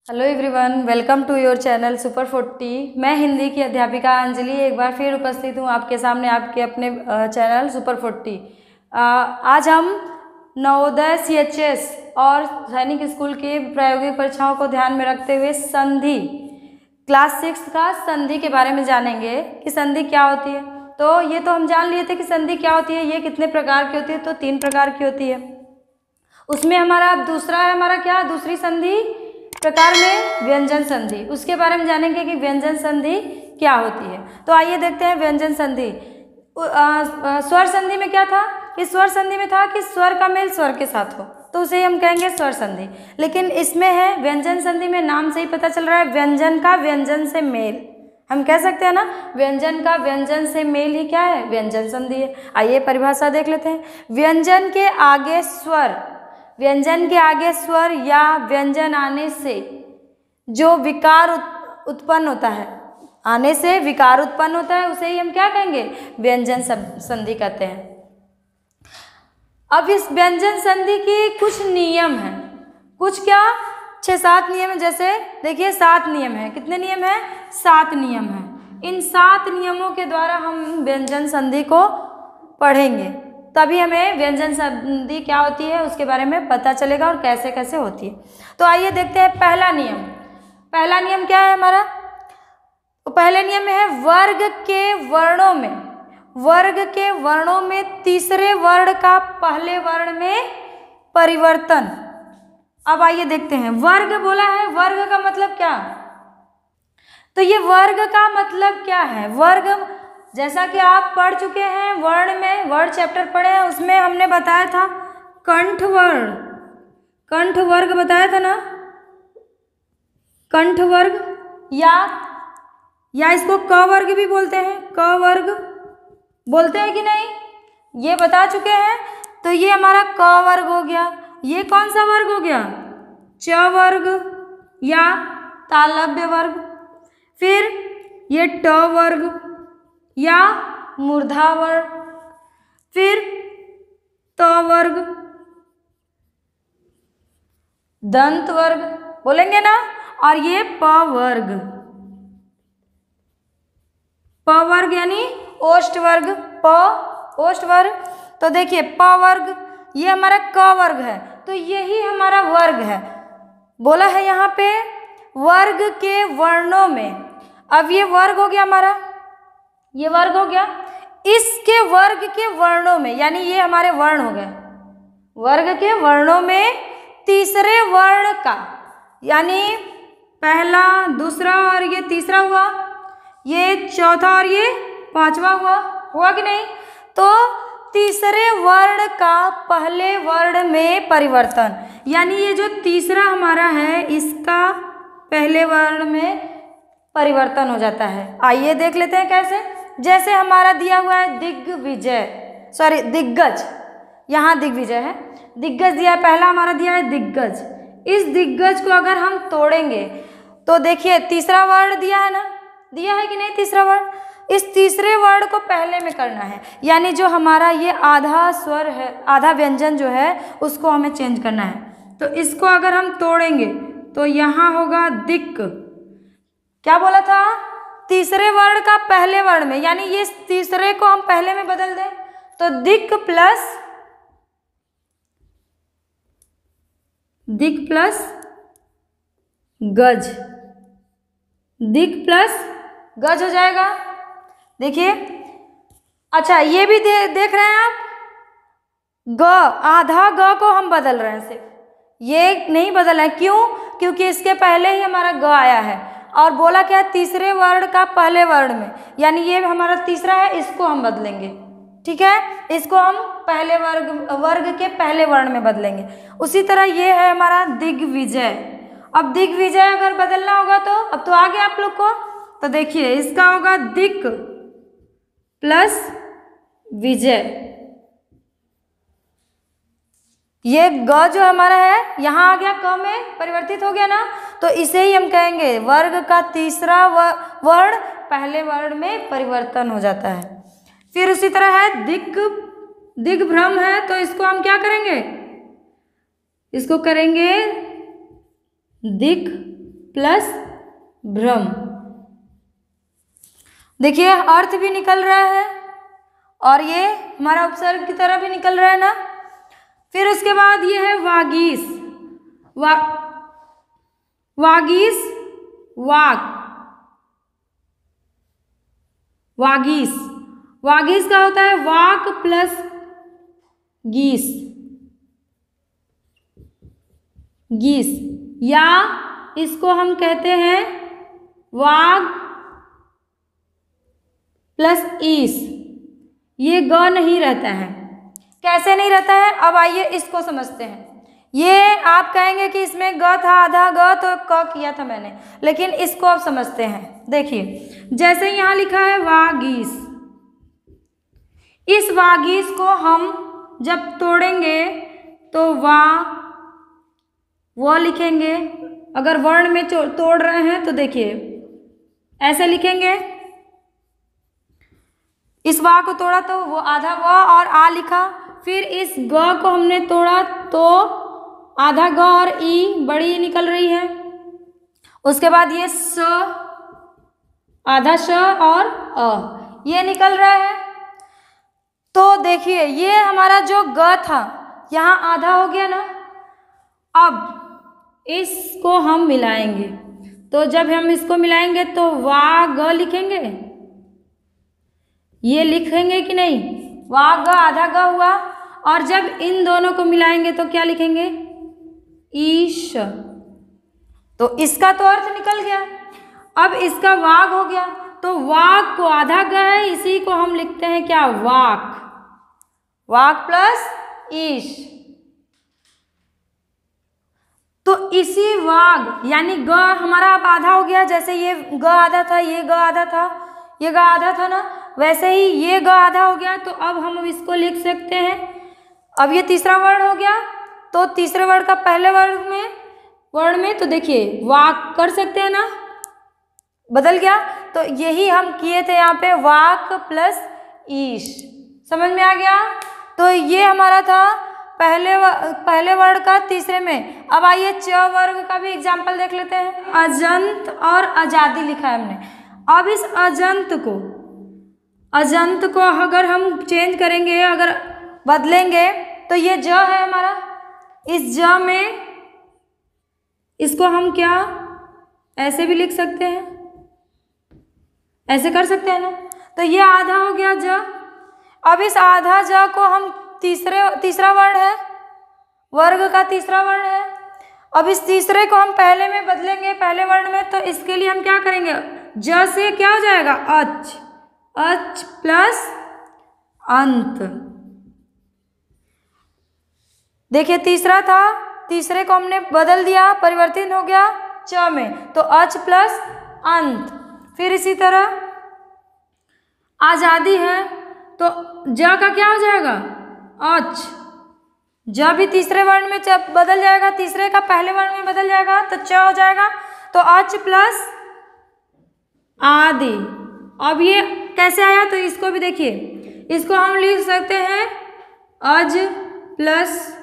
Hello everyone, welcome to your channel super 40। मैं हिंदी की अध्यापिका अंजलि एक बार फिर उपस्थित हूँ आपके सामने आपके अपने चैनल सुपर 40। आज हम नवोदय CHS और सैनिक स्कूल की प्रायोगिक परीक्षाओं को ध्यान में रखते हुए संधि क्लास 6 का संधि के बारे में जानेंगे कि संधि क्या होती है। तो ये तो हम जान लिए थे कि संधि क्या होती है, ये कितने प्रकार की होती है, तो 3 प्रकार की होती है। उसमें हमारा दूसरा है हमारा क्या, दूसरी संधि प्रकार में व्यंजन संधि, उसके बारे में जानेंगे कि व्यंजन संधि क्या होती है। तो आइए देखते हैं व्यंजन संधि। स्वर संधि में क्या था कि स्वर संधि में था कि स्वर का मेल स्वर के साथ हो, तो उसे हम कहेंगे स्वर संधि। लेकिन इसमें है व्यंजन संधि में, नाम से ही पता चल रहा है व्यंजन का व्यंजन से मेल, हम कह सकते हैं ना, व्यंजन का व्यंजन से मेल ही क्या है, व्यंजन संधि है। आइए परिभाषा देख लेते हैं। व्यंजन के आगे स्वर, व्यंजन के आगे स्वर या व्यंजन आने से जो विकार उत्पन्न होता है, आने से विकार उत्पन्न होता है, उसे ही हम क्या कहेंगे, व्यंजन संधि कहते हैं। अब इस व्यंजन संधि के कुछ नियम हैं, कुछ क्या 6-7 नियम है। जैसे देखिए 7 नियम है। कितने नियम है? 7 नियम है। इन 7 नियमों के द्वारा हम व्यंजन संधि को पढ़ेंगे, तभी हमें व्यंजन संधि क्या होती है उसके बारे में पता चलेगा और कैसे कैसे होती है। तो आइए देखते हैं पहला नियम। पहला नियम क्या है हमारा? तो पहले नियम में है वर्ग के वर्णों में, वर्ग के वर्णों में तीसरे वर्ण का पहले वर्ण में परिवर्तन। अब आइए देखते हैं, वर्ग बोला है, वर्ग का मतलब क्या? तो ये वर्ग का मतलब क्या है? वर्ग जैसा कि आप पढ़ चुके हैं वर्ण में, वर्ण चैप्टर पढ़े हैं, उसमें हमने बताया था कंठ वर्ण, कंठ वर्ग बताया था ना, कंठ वर्ग या इसको क वर्ग भी बोलते हैं, क वर्ग बोलते हैं कि नहीं, ये बता चुके हैं। तो ये हमारा क वर्ग हो गया। ये कौन सा वर्ग हो गया? च वर्ग या तालव्य वर्ग। फिर ये ट वर्ग या मूर्धा वर्ग, फिर त वर्ग, दंत वर्ग बोलेंगे ना, और ये प वर्ग, प वर्ग यानी ओष्ठ वर्ग, प ओष्ठ वर्ग। तो देखिए प वर्ग ये हमारा क वर्ग है, तो यही हमारा वर्ग है। बोला है यहाँ पे वर्ग के वर्णों में। अब ये वर्ग हो गया हमारा, ये वर्ग हो गया। इसके वर्ग के वर्णों में, यानी ये हमारे वर्ण हो गए, वर्ग के वर्णों में तीसरे वर्ण का, यानी पहला, दूसरा और ये तीसरा हुआ, ये चौथा और ये पांचवा हुआ कि नहीं? तो तीसरे वर्ण का पहले वर्ण में परिवर्तन, यानी ये जो तीसरा हमारा है इसका पहले वर्ण में परिवर्तन हो जाता है। आइए देख लेते हैं कैसे। जैसे हमारा दिया हुआ है दिग्विजय, सॉरी दिग्गज, यहाँ दिग्विजय है, दिग्गज दिया है, पहला हमारा दिया है दिग्गज। इस दिग्गज को अगर हम तोड़ेंगे तो देखिए तीसरा वर्ण दिया है ना, दिया है कि नहीं तीसरा वर्ण? इस तीसरे वर्ण को पहले में करना है, यानी जो हमारा ये आधा स्वर है, आधा व्यंजन जो है उसको हमें चेंज करना है। तो इसको अगर हम तोड़ेंगे तो यहाँ होगा दिक्, क्या बोला था? तीसरे वर्ण का पहले वर्ण में, यानी ये तीसरे को हम पहले में बदल दें तो दिक् प्लस गज, दिक् प्लस गज हो जाएगा। देखिए अच्छा ये भी देख रहे हैं आप, ग, आधा ग को हम बदल रहे हैं, सिर्फ ये नहीं बदल है। क्यों? क्योंकि इसके पहले ही हमारा ग आया है और बोला क्या है, तीसरे वर्ण का पहले वर्ण में, यानी ये हमारा तीसरा है, इसको हम बदलेंगे, ठीक है, इसको हम पहले वर्ग के पहले वर्ण में बदलेंगे। उसी तरह ये है हमारा दिग्विजय। अब दिग्विजय अगर बदलना होगा तो अब तो आ गया आप लोग को, तो देखिए इसका होगा दिक् प्लस विजय। ये ग जो हमारा है यहाँ आ गया, क में परिवर्तित हो गया ना, तो इसे ही हम कहेंगे वर्ग का तीसरा वर्ण पहले वर्ण में परिवर्तन हो जाता है। फिर उसी तरह है दिग्भ्रम है, तो इसको हम क्या करेंगे, इसको करेंगे दिक् प्लस भ्रम। देखिए अर्थ भी निकल रहा है और ये हमारा उपसर्ग की तरह भी निकल रहा है ना। फिर उसके बाद ये है वागीश। वागीश वाक। वागीश, वागीश का होता है वाक प्लस गीस, गीस, या इसको हम कहते हैं वाग प्लस ईस। ये ग नहीं रहता है। कैसे नहीं रहता है, अब आइए इसको समझते हैं। ये आप कहेंगे कि इसमें ग था, आधा ग तो क किया था मैंने, लेकिन इसको अब समझते हैं। देखिए जैसे यहाँ लिखा है वागीश, इस वागीश को हम जब तोड़ेंगे तो वो लिखेंगे। अगर वर्ण में तोड़ रहे हैं तो देखिए ऐसे लिखेंगे। इस वा को तोड़ा तो वो आधा व और आ लिखा। फिर इस ग को हमने तोड़ा तो आधा ग और ई, बड़ी ई निकल रही है। उसके बाद ये स, आधा श और अ, ये निकल रहा है। तो देखिए ये हमारा जो ग था यहाँ आधा हो गया ना। अब इसको हम मिलाएंगे, तो जब हम इसको मिलाएंगे तो वा ग लिखेंगे, ये लिखेंगे कि नहीं, वा ग आधा ग हुआ। और जब इन दोनों को मिलाएंगे तो क्या लिखेंगे, ईश। तो इसका तो अर्थ निकल गया। अब इसका वाग हो गया, तो वाग को आधा ग है, इसी को हम लिखते हैं क्या, वाक। वाक प्लस ईश। तो इसी वाग यानी ग हमारा अब आधा हो गया। जैसे ये ग आधा था, ये ग आधा था, ये ग आधा था ना, वैसे ही ये ग आधा हो गया। तो अब हम इसको लिख सकते हैं। अब ये तीसरा वर्ण हो गया, तो तीसरे वर्ण का पहले वर्ण में तो देखिए वाक कर सकते हैं ना, बदल गया। तो यही हम किए थे यहाँ पे, वाक प्लस ईश। समझ में आ गया। तो ये हमारा था पहले वर्ण का तीसरे में। अब आइए च वर्ग का भी एग्जाम्पल देख लेते हैं। अजंत और आजादी लिखा है हमने। अब इस अजंत को अगर हम चेंज करेंगे, अगर बदलेंगे तो ये ज है हमारा। इस ज में इसको हम क्या ऐसे भी लिख सकते हैं, ऐसे कर सकते हैं ना। तो ये आधा हो गया ज। अब इस आधा ज को हम तीसरा वर्ण है, वर्ग का तीसरा वर्ण है। अब इस तीसरे को हम पहले में बदलेंगे, पहले वर्ण में। तो इसके लिए हम क्या करेंगे, ज से क्या हो जाएगा, अच, अच प्लस अंत। देखिए तीसरा था, तीसरे को हमने बदल दिया, परिवर्तित हो गया च में, तो अच प्लस अंत। फिर इसी तरह आजादी है, तो ज का क्या हो जाएगा, अच। ज भी तीसरे वर्ण में बदल जाएगा, तीसरे का पहले वर्ण में बदल जाएगा, तो च हो जाएगा। तो अच प्लस आदि। अब ये कैसे आया, तो इसको भी देखिए, इसको हम लिख सकते हैं अज प्लस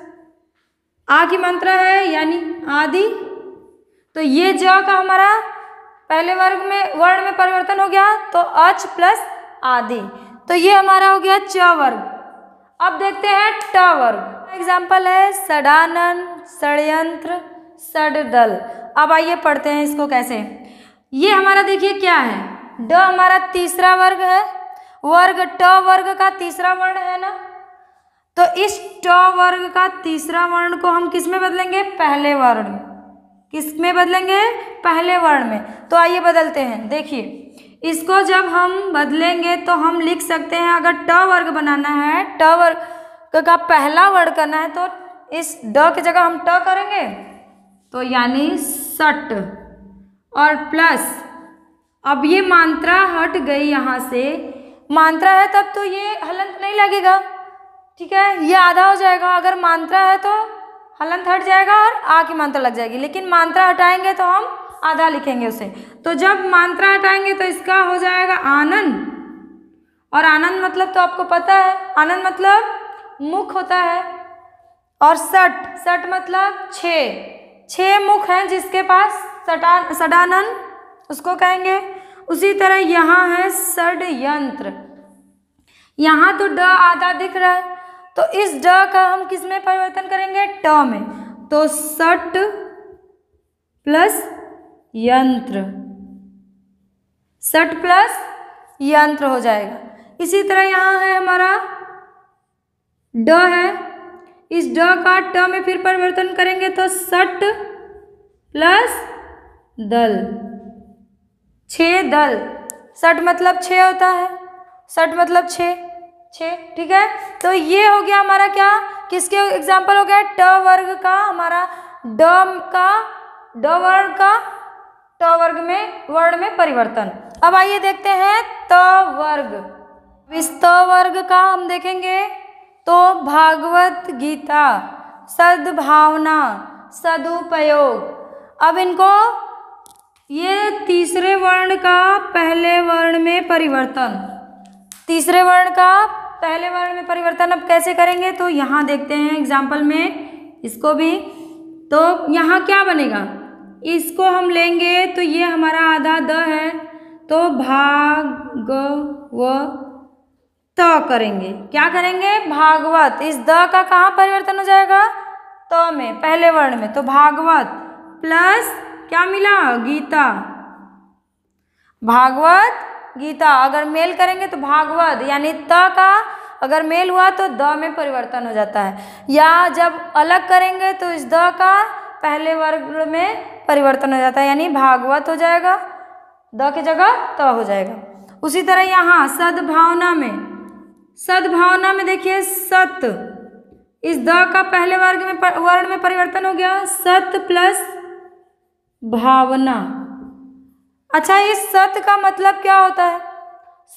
आ की मात्रा है यानी आदि। तो ये ज का हमारा पहले वर्ण में परिवर्तन हो गया, तो अच प्लस आदि। तो ये हमारा हो गया च वर्ग। अब देखते हैं ट वर्ग। एग्जाम्पल है षडानन, षड्यंत्र, षड्दल। अब आइए पढ़ते हैं इसको कैसे। ये हमारा देखिए क्या है, ड हमारा तीसरा वर्ग है, वर्ग ट वर्ग का तीसरा वर्ण है ना। तो इस ट वर्ग का तीसरा वर्ण को हम किस में बदलेंगे, पहले वर्ण में। किस में बदलेंगे, पहले वर्ण में। तो आइए बदलते हैं। देखिए इसको जब हम बदलेंगे तो हम लिख सकते हैं, अगर ट वर्ग बनाना है, ट वर्ग का पहला वर्ण करना है, तो इस ड की जगह हम ट करेंगे, तो यानी सट और प्लस। अब ये मात्रा हट गई यहाँ से, मात्रा है तब तो ये हलंत नहीं लगेगा, ठीक है, ये आधा हो जाएगा। अगर मात्रा है तो हलंत हट जाएगा और आ की मात्रा लग जाएगी, लेकिन मात्रा हटाएंगे तो हम आधा लिखेंगे उसे। तो जब मात्रा हटाएंगे तो इसका हो जाएगा आनंद, और आनंद मतलब तो आपको पता है, आनंद मतलब मुख होता है। और सट, सट मतलब छः मुख हैं जिसके पास षडानन उसको कहेंगे। उसी तरह यहाँ है षड्यंत्र। यहाँ तो ड आधा दिख रहा है, तो इस ड का हम किस में परिवर्तन करेंगे? ट में। तो षट प्लस यंत्र, षट प्लस यंत्र हो जाएगा। इसी तरह यहाँ है हमारा ड है, इस ड का ट में फिर परिवर्तन करेंगे तो षट प्लस दल, छः दल। षट मतलब छः होता है, षट मतलब छः, ठीक है। तो ये हो गया हमारा क्या, किसके एग्जाम्पल हो गया? ट वर्ग का, हमारा ड वर्ग का ट वर्ग में वर्ण में परिवर्तन। अब आइए देखते हैं त वर्ग। इस त वर्ग का हम देखेंगे तो भागवत गीता, सद्भावना, सदुपयोग। अब इनको ये तीसरे वर्ण का पहले वर्ण में परिवर्तन, तीसरे वर्ण का पहले वर्ण में परिवर्तन अब कैसे करेंगे? तो यहाँ देखते हैं एग्जाम्पल में इसको भी। तो यहाँ क्या बनेगा? इसको हम लेंगे तो ये हमारा आधा द है, तो भागवत करेंगे। क्या करेंगे? भागवत। इस द का कहाँ परिवर्तन हो जाएगा? त में, पहले वर्ण में। तो भागवत प्लस क्या मिला? गीता, भागवत गीता। अगर मेल करेंगे तो भागवत, यानी त का अगर मेल हुआ तो द में परिवर्तन हो जाता है। या जब अलग करेंगे तो इस द का पहले वर्ग में परिवर्तन हो जाता है, यानी भागवत हो जाएगा, द की जगह त हो जाएगा। उसी तरह यहाँ सद्भावना में, सद्भावना में देखिए सत, इस द का पहले वर्ग में वर्ण में परिवर्तन हो गया, सत प्लस भावना। अच्छा, इस सत का मतलब क्या होता है?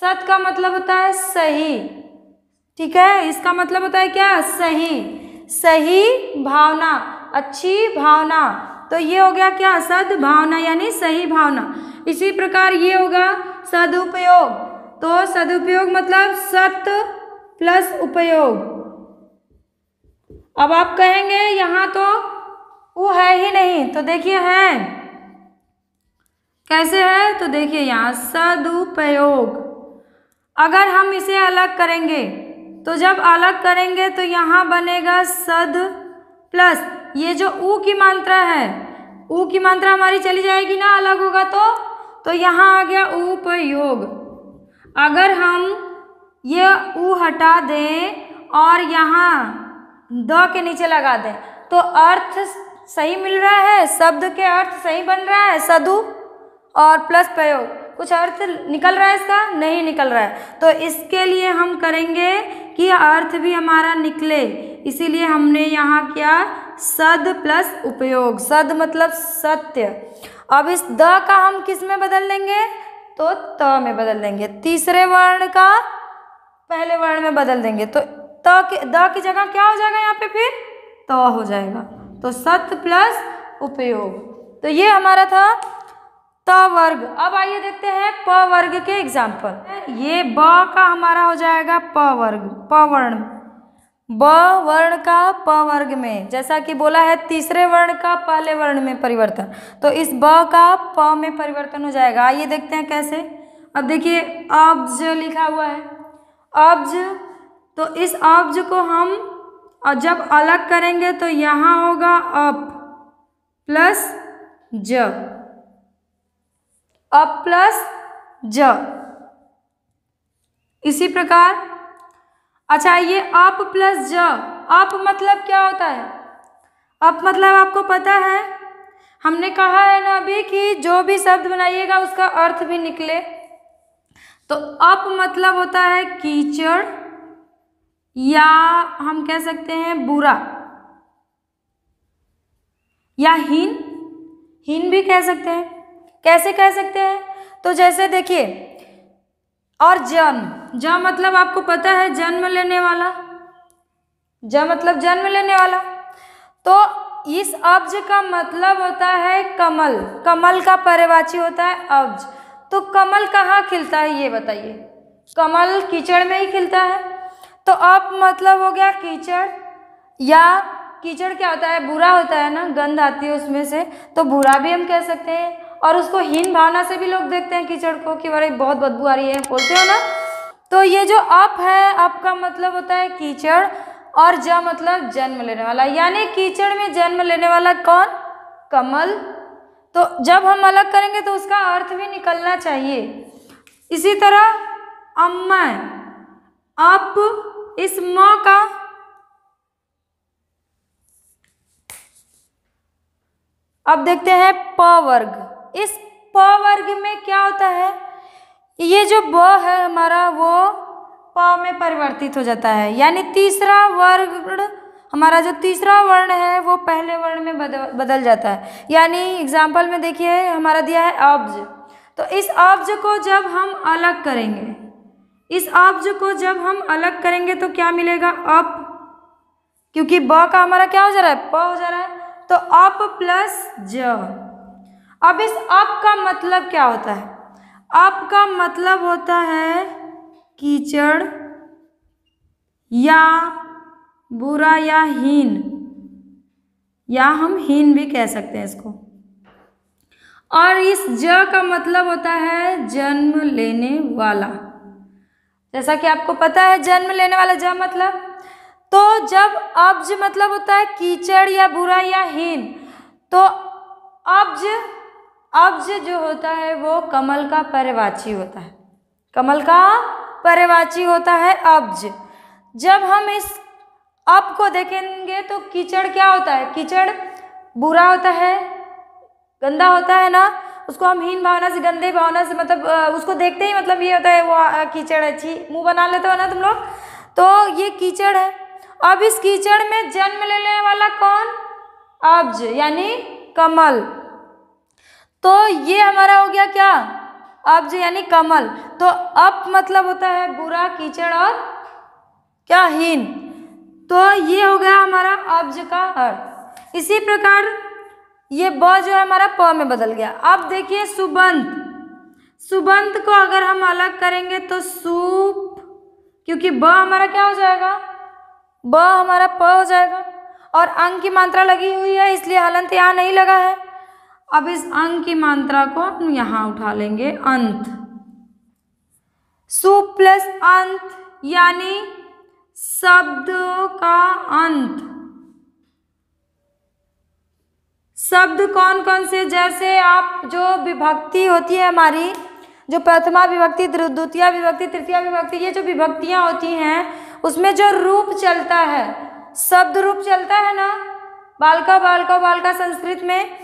सत का मतलब होता है सही, ठीक है। इसका मतलब होता है क्या? सही, सही भावना, अच्छी भावना। तो ये हो गया क्या? सद्भावना यानी सही भावना। इसी प्रकार ये होगा सदुपयोग। तो सदुपयोग मतलब सत प्लस उपयोग। अब आप कहेंगे यहाँ तो वो है ही नहीं, तो देखिए है, कैसे है? तो देखिए यहाँ सदुपयोग। अगर हम इसे अलग करेंगे तो जब अलग करेंगे तो यहाँ बनेगा सद प्लस ये जो ऊ की मात्रा है, ऊ की मात्रा हमारी चली जाएगी ना, अलग होगा तो यहाँ आ गया उपयोग। अगर हम ये ऊ हटा दें और यहाँ द के नीचे लगा दें तो अर्थ सही मिल रहा है, शब्द के अर्थ सही बन रहा है, सदु और प्लस प्रयोग, कुछ अर्थ निकल रहा है इसका? नहीं निकल रहा है। तो इसके लिए हम करेंगे कि अर्थ भी हमारा निकले, इसीलिए हमने यहाँ किया सद प्लस उपयोग। सद मतलब सत्य। अब इस द का हम किस में बदल देंगे? तो त में बदल देंगे, तीसरे वर्ण का पहले वर्ण में बदल देंगे। तो द की जगह क्या हो जाएगा? यहाँ पे फिर त हो जाएगा। तो सत्य प्लस उपयोग। तो ये हमारा था त वर्ग। अब आइए देखते हैं प वर्ग के एग्जाम्पल। ये ब का हमारा हो जाएगा प वर्ग, प वर्ण, ब वर्ण का प वर्ग में, जैसा कि बोला है तीसरे वर्ण का पहले वर्ण में परिवर्तन, तो इस ब का प में परिवर्तन हो जाएगा। आइए देखते हैं कैसे। अब देखिए अब्ज लिखा हुआ है, अब्ज, तो इस अब्ज को हम जब अलग करेंगे तो यहाँ होगा अप प्लस ज, अप प्लस ज। इसी प्रकार अच्छा ये अप प्लस ज, अप मतलब क्या होता है? अप मतलब आपको पता है, हमने कहा है ना अभी कि जो भी शब्द बनाइएगा उसका अर्थ भी निकले। तो अप मतलब होता है कीचड़, या हम कह सकते हैं बुरा, या हीन, हीन भी कह सकते हैं। कैसे कह सकते हैं? तो जैसे देखिए, और जन्म, ज मतलब आपको पता है जन्म लेने वाला, ज मतलब जन्म लेने वाला। तो इस अब्ज का मतलब होता है कमल, कमल का पर्यायवाची होता है अब्ज। तो कमल कहाँ खिलता है ये बताइए? कमल कीचड़ में ही खिलता है। तो अप मतलब हो गया कीचड़, या कीचड़ क्या होता है, बुरा होता है ना, गंध आती है उसमें से, तो बुरा भी हम कह सकते हैं। और उसको हीन भावना से भी लोग देखते हैं कीचड़ को कि बड़े बहुत बदबू आ रही है, बोलते हो ना। तो ये जो अप है, अप का मतलब होता है कीचड़, और ज मतलब जन्म लेने वाला, यानी कीचड़ में जन्म लेने वाला कौन, कमल। तो जब हम अलग करेंगे तो उसका अर्थ भी निकलना चाहिए। इसी तरह अम्मय, अप, इस म का अब देखते हैं प वर्ग। इस प वर्ग में क्या होता है, ये जो ब है हमारा वो प में परिवर्तित हो जाता है, यानी तीसरा वर्ग, हमारा जो तीसरा वर्ण है वो पहले वर्ण में बदल जाता है। यानी एग्जाम्पल में देखिए हमारा दिया है अब्ज, तो इस अब्ज को जब हम अलग करेंगे, इस अब्ज को जब हम अलग करेंगे तो क्या मिलेगा, अप, क्योंकि ब का हमारा क्या हो जा रहा है, प हो जा रहा है, तो अप प्लस ज। अब इस अप का मतलब क्या होता है, अप का मतलब होता है कीचड़ या बुरा या हीन, या हम हीन भी कह सकते हैं इसको। और इस ज का मतलब होता है जन्म लेने वाला, जैसा कि आपको पता है जन्म लेने वाला ज मतलब। तो जब अब्ज मतलब होता है कीचड़ या बुरा या हीन, तो अब्ज, अब्ज जो होता है वो कमल का पर्यायवाची होता है, कमल का पर्यायवाची होता है अब्ज। जब हम इस अप को देखेंगे तो कीचड़ क्या होता है, कीचड़ बुरा होता है, गंदा होता है ना, उसको हम हीन भावना से, गंदे भावना से, मतलब उसको देखते ही मतलब ये होता है वो कीचड़ अच्छी, मुंह बना लेते हो ना तुम लोग, तो ये कीचड़ है। अब इस कीचड़ में जन्म लेने वाला कौन, अब्ज यानी कमल, तो ये हमारा हो गया क्या, अब्ज यानी कमल। तो अप मतलब होता है बुरा, कीचड़ और क्या, हीन, तो ये हो गया हमारा अब्ज का अर्थ। इसी प्रकार ये ब जो है हमारा प में बदल गया। अब देखिए सुबंत, सुबंत को अगर हम अलग करेंगे तो सूप, क्योंकि ब हमारा क्या हो जाएगा, ब हमारा प हो जाएगा, और अंग की मात्रा लगी हुई है इसलिए हलंत यहाँ नहीं लगा है। अब इस अंग की मात्रा को हम यहाँ उठा लेंगे अंत, सूप प्लस अंत यानी शब्द का अंत। शब्द कौन कौन से, जैसे आप जो विभक्ति होती है हमारी, जो प्रथमा विभक्ति, द्वितीय विभक्ति, तृतीय विभक्ति, ये जो विभक्तियां होती हैं उसमें जो रूप चलता है, शब्द रूप चलता है ना, बालका बालका बालका संस्कृत में,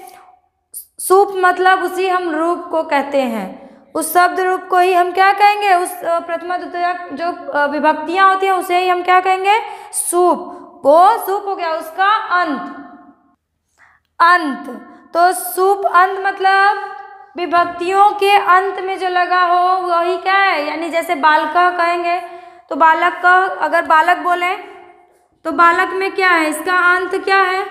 सूप मतलब उसी हम रूप को कहते हैं, उस शब्द रूप को ही हम क्या कहेंगे, उस प्रथमा द्वितीय जो विभक्तियां होती हैं उसे ही हम क्या कहेंगे, सूप। वो सूप हो गया उसका अंत, अंत। तो सूप अंत मतलब विभक्तियों के अंत में जो लगा हो वही क्या है, यानी जैसे बालका कहेंगे तो बालक का, अगर बालक बोले तो बालक में क्या है, इसका अंत क्या है,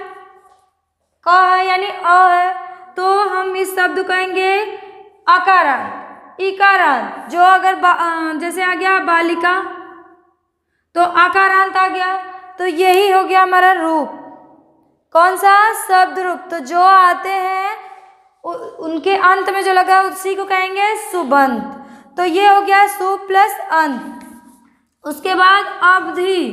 क है यानी अ है, तो हम इस शब्द कहेंगे आकारांत, इकारांत। जो अगर जैसे आ गया बालिका तो आकारांत आ गया, तो यही हो गया हमारा रूप, कौन सा, शब्द रूप। तो जो आते हैं उनके अंत में जो लगा उसी को कहेंगे सुबंत। तो ये हो गया सु प्लस अंत। उसके बाद अवधि,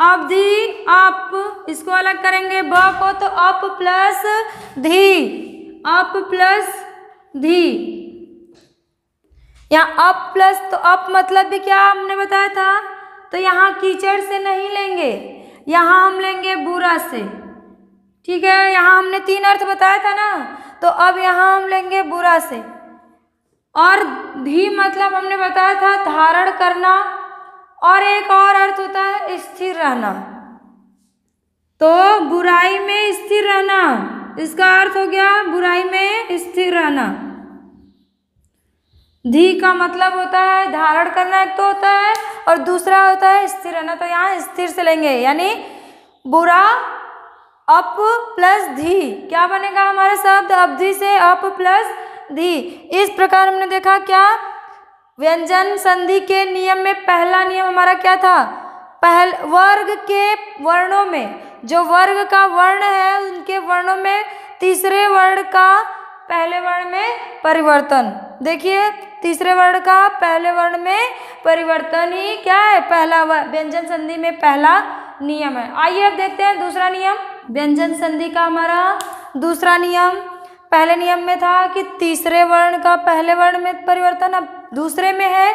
अवधि अप, इसको अलग करेंगे ब को, तो अप प्लस धी, अप प्लस धी। यहाँ अप प्लस, तो अप मतलब भी क्या हमने बताया था, तो यहाँ कीचड़ से नहीं लेंगे, यहाँ हम लेंगे बुरा से, ठीक है। यहाँ हमने 3 अर्थ बताया था ना, तो अब यहाँ हम लेंगे बुरा से। और धी मतलब हमने बताया था धारण करना, और एक और अर्थ होता है स्थिर रहना, तो बुराई में स्थिर रहना, इसका अर्थ हो गया बुराई में स्थिर रहना। धी का मतलब होता है धारण करना, एक तो होता है, और दूसरा होता है स्थिर रहना, तो यहाँ स्थिर से लेंगे, यानी बुरा अप प्लस धी, क्या बनेगा हमारा शब्द, अवधि से अप प्लस धी। इस प्रकार हमने देखा क्या, व्यंजन संधि के नियम में पहला नियम हमारा क्या था, वर्ग के वर्णों में, जो वर्ग का वर्ण है उनके वर्णों में तीसरे वर्ण का पहले वर्ण में परिवर्तन। देखिए तीसरे वर्ण का पहले वर्ण में परिवर्तन ही क्या है, पहला व्यंजन संधि में पहला नियम है। आइए अब देखते हैं दूसरा नियम। व्यंजन संधि का हमारा दूसरा नियम, पहले नियम में था कि तीसरे वर्ण का पहले वर्ण में परिवर्तन, अब दूसरे में है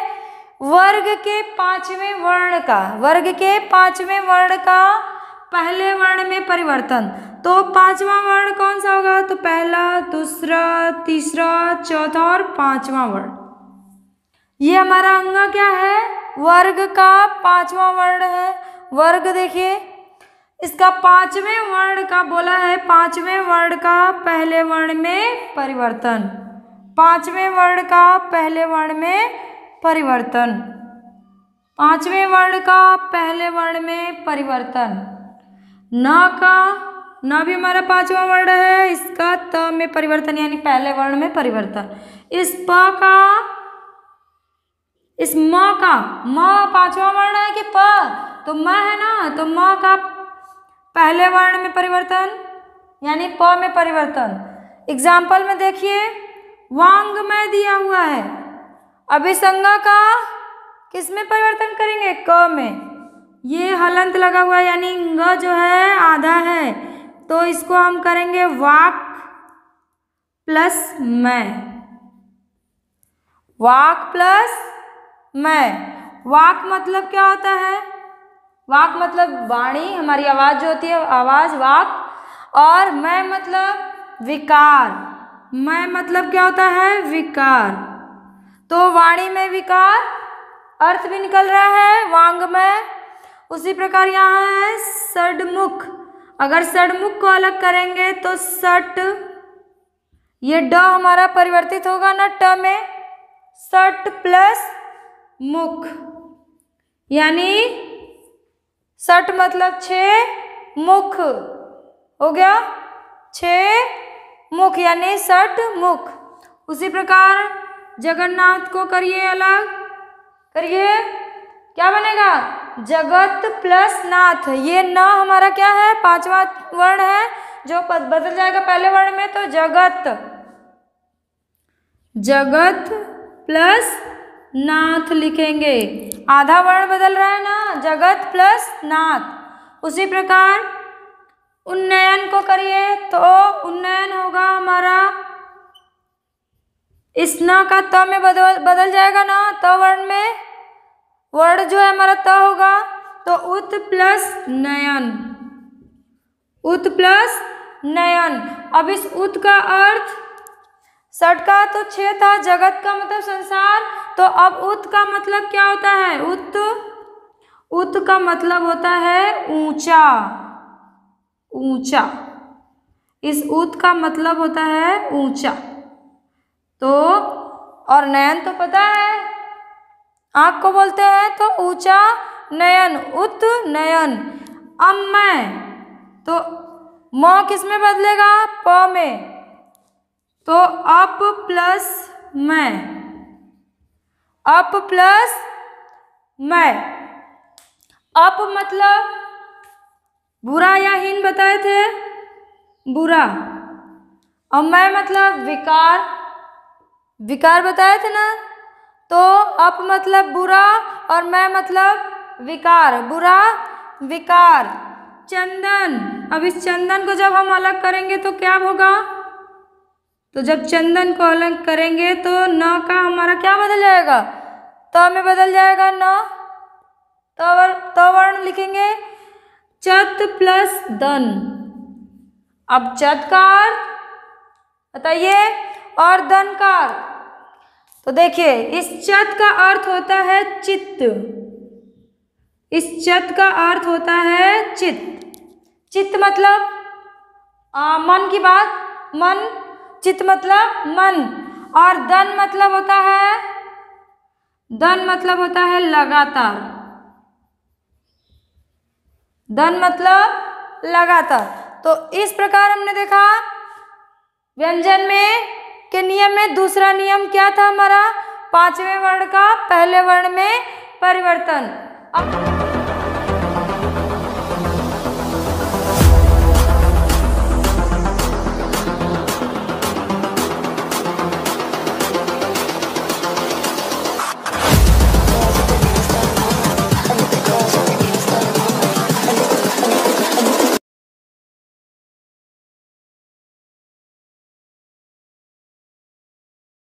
वर्ग के पांचवें वर्ण का, वर्ग के पांचवें वर्ण का पहले वर्ण में परिवर्तन। तो पांचवा वर्ण कौन सा होगा, तो पहला, दूसरा, तीसरा, चौथा और पांचवा वर्ण। ये हमारा अंग क्या है, वर्ग का पांचवा वर्ण है। वर्ग देखिए इसका पांचवें वर्ण का बोला है, पांचवें वर्ण का पहले वर्ण में परिवर्तन, पांचवें वर्ण का पहले वर्ण में परिवर्तन, पांचवें वर्ण का पहले वर्ण में परिवर्तन। न का, न भी हमारा पांचवा वर्ण है, इसका त में परिवर्तन यानी पहले वर्ण में परिवर्तन। इस प का, इस म का, म पांचवा वर्ण है कि प, तो म है ना, तो म का पहले वर्ण में परिवर्तन यानी प में परिवर्तन। एग्जाम्पल में देखिए वांग में दिया हुआ है, अब इस अंग का किस में परिवर्तन करेंगे, क में। ये हलंत लगा हुआ है यानी ग जो है आधा है, तो इसको हम करेंगे वाक प्लस मैं, वाक प्लस मैं। वाक मतलब क्या होता है, वाक मतलब वाणी, हमारी आवाज़ जो होती है आवाज़ वाक, और मैं मतलब विकार, मैं मतलब क्या होता है विकार। तो वाणी में विकार अर्थ भी निकल रहा है वांग में। उसी प्रकार यहाँ है षडमुख, अगर षडमुख को अलग करेंगे तो सट, ये ड हमारा परिवर्तित होगा ना ट में, सट प्लस मुख यानी सट मतलब छः, मुख हो गया छः मुख यानी सट मुख। उसी प्रकार जगन्नाथ को करिए अलग, करिए क्या बनेगा, जगत प्लस नाथ। ये न हमारा क्या है, पांचवा वर्ण है जो बदल जाएगा पहले वर्ण में, तो जगत, जगत प्लस नाथ लिखेंगे, आधा वर्ण बदल रहा है ना, जगत प्लस नाथ। उसी प्रकार उन्नयन को करिए तो उन्नयन होगा हमारा, इस न का त में बदल जाएगा ना, त वर्ण में, वर्ण जो है हमारा त होगा, तो उत प्लस नयन, उत प्लस नयन। अब इस उत का अर्थ, सट का तो छः था, जगत का मतलब संसार, तो अब उत का मतलब क्या होता है, उत, उत का मतलब होता है ऊंचा, ऊंचा, इस उत का मतलब होता है ऊंचा। तो और नयन तो पता है आँख को बोलते हैं, तो ऊंचा नयन, उत नयन। अब मैं, तो म किस में बदलेगा, प में, तो अप प्लस मैं, अप प्लस मैं। अप मतलब बुरा या हीन बताए थे, बुरा, और मैं मतलब विकार, विकार बताए थे ना, तो अप मतलब बुरा और मैं मतलब विकार, बुरा विकार। चंदन, अब इस चंदन को जब हम अलग करेंगे तो क्या होगा, तो जब चंदन को अलग करेंगे तो न का हमारा क्या बदल जाएगा, त में बदल जाएगा न, त वर्ण लिखेंगे चत प्लस दन। अब चत का अर्थ बताइए और दन का अर्थ, तो देखिए इस चत का अर्थ होता है चित्त, इस चत का अर्थ होता है चित्त। चित्त मतलब मन की बात, मन, चित्त मतलब मन, और दन मतलब होता है, दन मतलब होता है लगातार, दन मतलब लगातार। तो इस प्रकार हमने देखा व्यंजन में के नियम में दूसरा नियम क्या था हमारा, पांचवें वर्ण का पहले वर्ण में परिवर्तन। अब